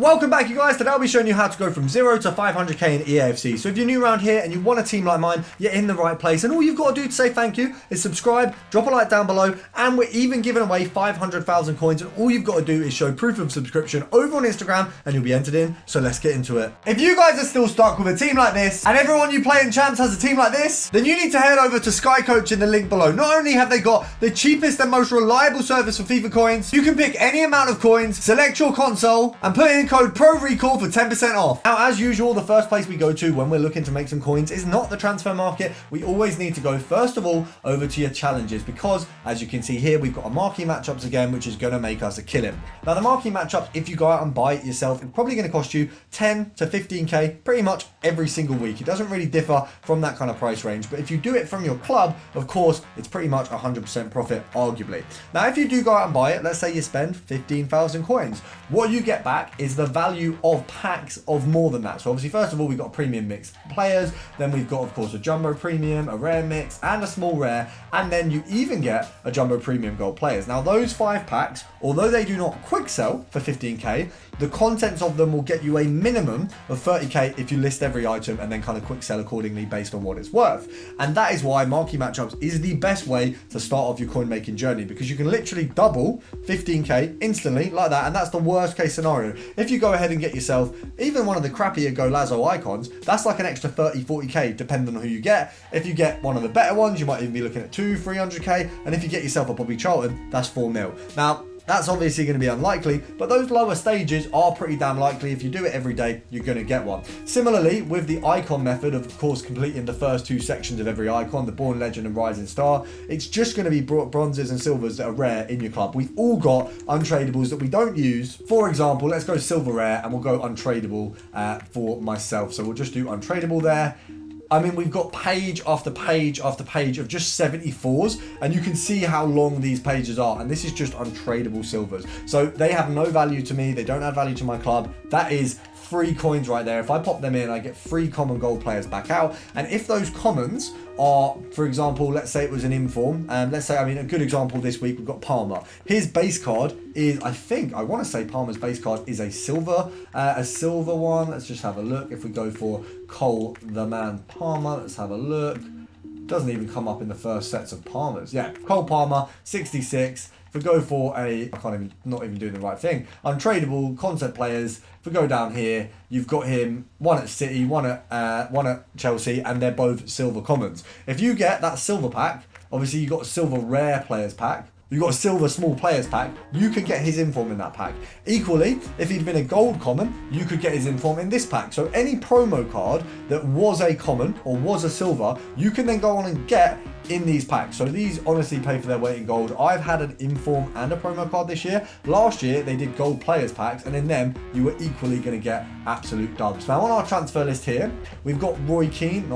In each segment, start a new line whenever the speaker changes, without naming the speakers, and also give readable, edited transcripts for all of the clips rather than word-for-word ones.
Welcome back, you guys. Today I'll be showing you how to go from 0 to 500k in EAFC. So if you're new around here and you want a team like mine, you're in the right place. And all you've got to do to say thank you is subscribe, drop a like down below, and we're even giving away 500,000 coins. And all you've got to do is show proof of subscription over on Instagram and you'll be entered in. So let's get into it. If you guys are still stuck with a team like this and everyone you play in champs has a team like this, then you need to head over to Sky Coach in the link below. Not only have they got the cheapest and most reliable service for FIFA coins, you can pick any amount of coins, select your console, and put in code PRORECALL for 10% off. Now, as usual, the first place we go to when we're looking to make some coins is not the transfer market. We always need to go, first of all, over to your challenges because, as you can see here, we've got a marquee matchups again, which is going to make us a killing. Now, the marquee matchups, if you go out and buy it yourself, it's probably going to cost you 10 to 15k pretty much every single week. It doesn't really differ from that kind of price range, but if you do it from your club, of course, it's pretty much 100% profit, arguably. Now, if you do go out and buy it, let's say you spend 15,000 coins, what you get back is the value of packs of more than that. So obviously, first of all, we've got premium mix players, then we've got, of course, a jumbo premium, a rare mix, and a small rare, and then you even get a jumbo premium gold players. Now, those 5 packs, although they do not quick sell for 15k, the contents of them will get you a minimum of 30k if you list every item and then kind of quick sell accordingly based on what it's worth. And that is why marquee matchups is the best way to start off your coin making journey, because you can literally double 15k instantly like that. And that's the worst case scenario. If you go ahead and get yourself even one of the crappier Go Lazo icons, that's like an extra 30-40k depending on who you get. If you get one of the better ones, you might even be looking at 200-300k, and if you get yourself a Bobby Charlton, that's 4 mil. Now, that's obviously going to be unlikely, but those lower stages are pretty damn likely. If you do it every day, you're going to get one. Similarly, with the icon method, of course, completing the first 2 sections of every icon, the Born Legend and Rising Star, it's just going to be bronzes and silvers that are rare in your club. We've all got untradables that we don't use. For example, let's go silver rare and we'll go untradable for myself. So we'll just do untradable there. I mean, we've got page after page after page of just 74s, and you can see how long these pages are, and this is just untradable silvers. So they have no value to me, they don't add value to my club. That is free coins right there. If I pop them in, I get free common gold players back out. And if those commons are, for example, let's say it was an inform, let's say, I mean, a good example this week, we've got Palmer. His base card is, I want to say Palmer's base card is a silver one. Let's just have a look. If we go for Cole the Man Palmer, let's have a look. Doesn't even come up in the first sets of Palmers. Yeah, Cole Palmer, 66. If we go for not even doing the right thing, untradable concept players, if we go down here, you've got him, one at City, one at Chelsea, and they're both silver commons. If you get that silver pack, obviously you've got a silver rare players pack, you've got a silver small players pack, you can get his inform in that pack. Equally, if he'd been a gold common, you could get his inform in this pack. So any promo card that was a common or was a silver, you can then go on and get in these packs. So these honestly pay for their weight in gold. I've had an inform and a promo card this year. Last year they did gold players packs, and in them you were equally going to get absolute dubs. Now on our transfer list here, we've got Robbie Keane.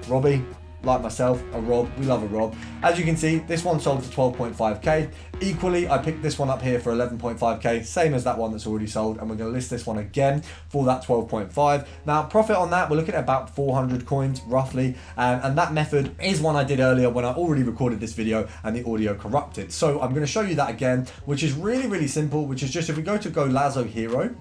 Robbie, like myself, a Rob. We love a Rob. As you can see, this one sold for 12.5k. Equally, I picked this one up here for 11.5k, same as that one that's already sold, and we're going to list this one again for that 12.5. Now, profit on that, we're looking at about 400 coins, roughly, and that method is one I did earlier when I already recorded this video and the audio corrupted. So I'm going to show you that again, which is really, really simple, which is just if we go to Go Lazo Hero,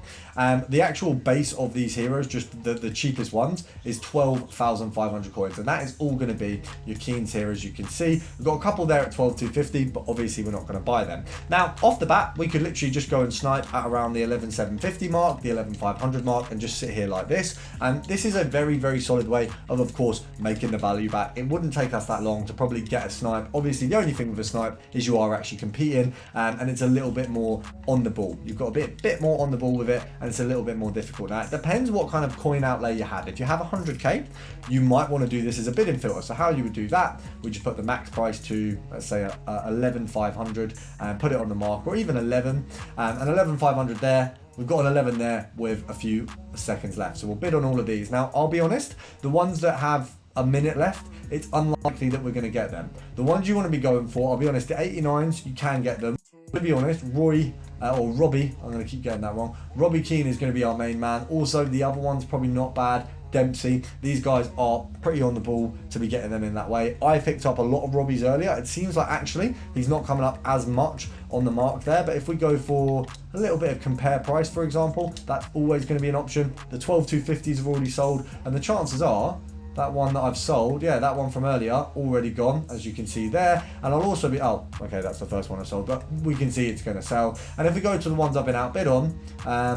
the actual base of these heroes, just the cheapest ones, is 12,500 coins, and that is all going to be your Keens here. As you can see, we've got a couple there at 12,250, but obviously we're not going to buy them. Now, off the bat, we could literally just go and snipe at around the 11,750 mark, the 11,500 mark, and just sit here like this. And this is a very, very solid way of course, making the value back. It wouldn't take us that long to probably get a snipe. Obviously, the only thing with a snipe is you are actually competing, and it's a little bit more on the ball. You've got a bit more on the ball with it, and it's a little bit more difficult. Now, it depends what kind of coin outlay you had. If you have 100k, you might want to do this as a bidding filter. So how you would do that, we just put the max price to, let's say, 11,500 and put it on the mark, or even 11, and 11,500 there. We've got an 11 there with a few seconds left. So we'll bid on all of these. Now, I'll be honest, the ones that have a minute left, it's unlikely that we're going to get them. The ones you want to be going for, I'll be honest, the 89s, you can get them. To be honest, Robbie, I'm going to keep getting that wrong. Robbie Keane is going to be our main man. Also, the other one's probably not bad. Dempsey. These guys are pretty on the ball to be getting them in that way. I picked up a lot of Robbies earlier. It seems like actually he's not coming up as much on the mark there, but if we go for a little bit of compare price, for example, that's always going to be an option. The 12,250s have already sold, and the chances are that one that I've sold, yeah, that one from earlier, already gone, as you can see there. And I'll also be, oh, okay, that's the first one I sold, but we can see it's going to sell. And if we go to the ones I've been outbid on,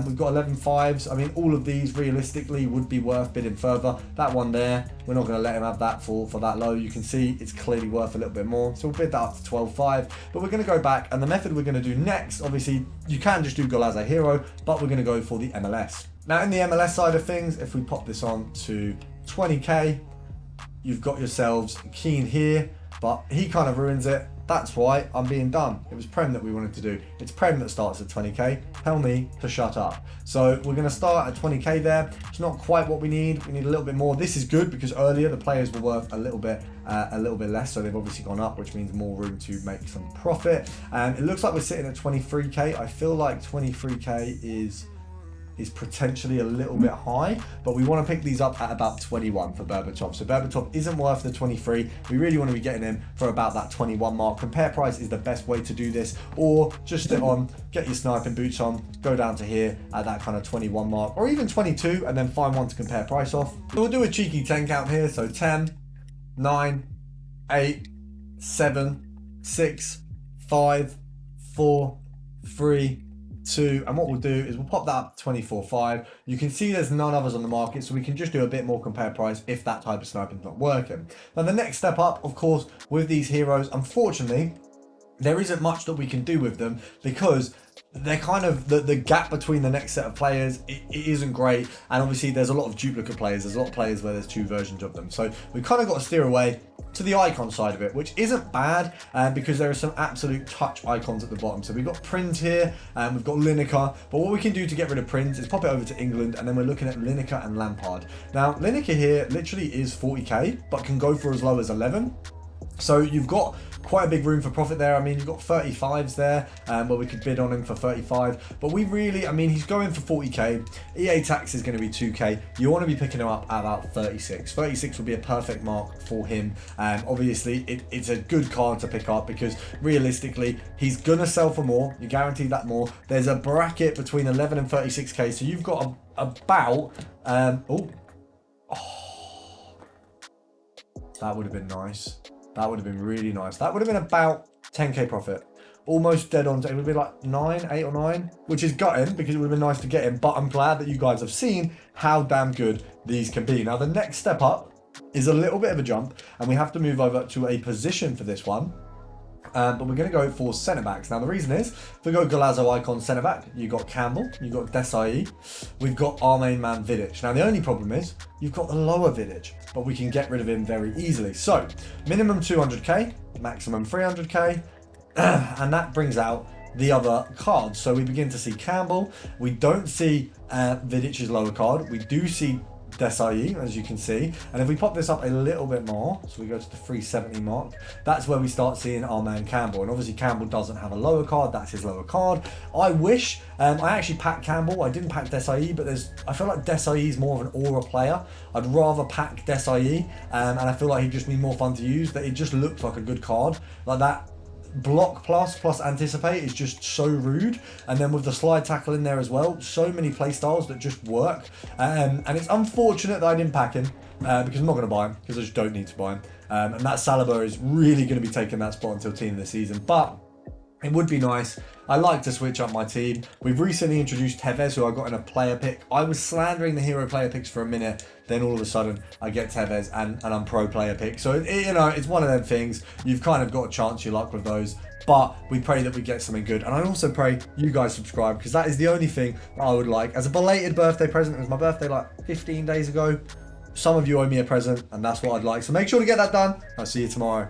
we've got 11 fives. I mean, all of these realistically would be worth bidding further. That one there, we're not going to let him have that for that low. You can see it's clearly worth a little bit more. So we'll bid that up to 12.5, but we're going to go back. And the method we're going to do next, obviously, you can just do goal as a hero, but we're going to go for the MLS. Now, in the MLS side of things, if we pop this on to 20k, you've got yourselves Keane here, but he kind of ruins it. That's why I'm being done. It was Prem that we wanted to do. It's Prem that starts at 20k. Tell me to shut up. So we're going to start at 20k there. It's not quite what we need. We need a little bit more. This is good because earlier the players were worth a little bit less, so they've obviously gone up, which means more room to make some profit. And it looks like we're sitting at 23k. I feel like 23k is potentially a little bit high, but we want to pick these up at about 21 for Berbatov. So Berbatov isn't worth the 23. We really want to be getting him for about that 21 mark. Compare price is the best way to do this, or just sit on, get your sniping boots on, go down to here at that kind of 21 mark, or even 22, and then find one to compare price off. So we'll do a cheeky 10 count here. So 10, 9, 8, 7, 6, 5, 4, 3, 2, and what we'll do is we'll pop that up to 24.5. You can see there's none others on the market, so we can just do a bit more compare price if that type of sniping's not working. Now the next step up, of course, with these heroes, unfortunately, there isn't much that we can do with them because they're kind of the gap between the next set of players, it isn't great, and obviously there's a lot of duplicate players. There's a lot of players where there's two versions of them, so we kind of got to steer away to the icon side of it, which isn't bad because there are some absolute touch icons at the bottom. So we've got Prins here, and we've got Lineker, but what we can do to get rid of Prins is pop it over to England, and then we're looking at Lineker and Lampard. Now Lineker here literally is 40k, but can go for as low as 11. So you've got quite a big room for profit there. I mean, you've got 35s there, where we could bid on him for 35. But we really, I mean, he's going for 40k. EA tax is going to be 2k. You want to be picking him up at about 36. 36 would be a perfect mark for him. Obviously, it's a good card to pick up because realistically, he's going to sell for more. You're guaranteed that more. There's a bracket between 11 and 36k. So you've got about, that would have been nice. That would have been really nice. That would have been about 10k profit. Almost dead on. It would have been like 9, 8 or 9, which is gutting because it would have been nice to get him. But I'm glad that you guys have seen how damn good these can be. Now, the next step up is a little bit of a jump, and we have to move over to a position for this one. But we're going to go for centre-backs. Now, the reason is, if we go Golazo icon centre-back, you've got Campbell, you've got Desai, we've got our main man Vidic. Now, the only problem is, you've got the lower Vidic, but we can get rid of him very easily. So, minimum 200k, maximum 300k, and that brings out the other cards. So we begin to see Campbell. We don't see Vidic's lower card. We do see Desai, as you can see, and if we pop this up a little bit more, so we go to the 370 mark, that's where we start seeing our man Campbell. And obviously Campbell doesn't have a lower card, that's his lower card. I wish I actually packed Campbell. I didn't pack Desai, but I feel like Desai is more of an aura player. I'd rather pack Desai, and I feel like he'd just be more fun to use. That it just looks like a good card, like that. Block plus anticipate is just so rude, and then with the slide tackle in there as well, so many play styles that just work, and it's unfortunate that I didn't pack him because I'm not going to buy him because I just don't need to buy him, and that Saliba is really going to be taking that spot until team of the season, but it would be nice. I like to switch up my team. We've recently introduced Tevez, who I got in a player pick. I was slandering the hero player picks for a minute, then all of a sudden I get Tevez and I'm pro player pick. So, you know, it's one of them things. You've kind of got a chance your luck with those, but we pray that we get something good. And I also pray you guys subscribe, because that is the only thing that I would like. As a belated birthday present, it was my birthday like 15 days ago. Some of you owe me a present, and that's what I'd like. So make sure to get that done. I'll see you tomorrow.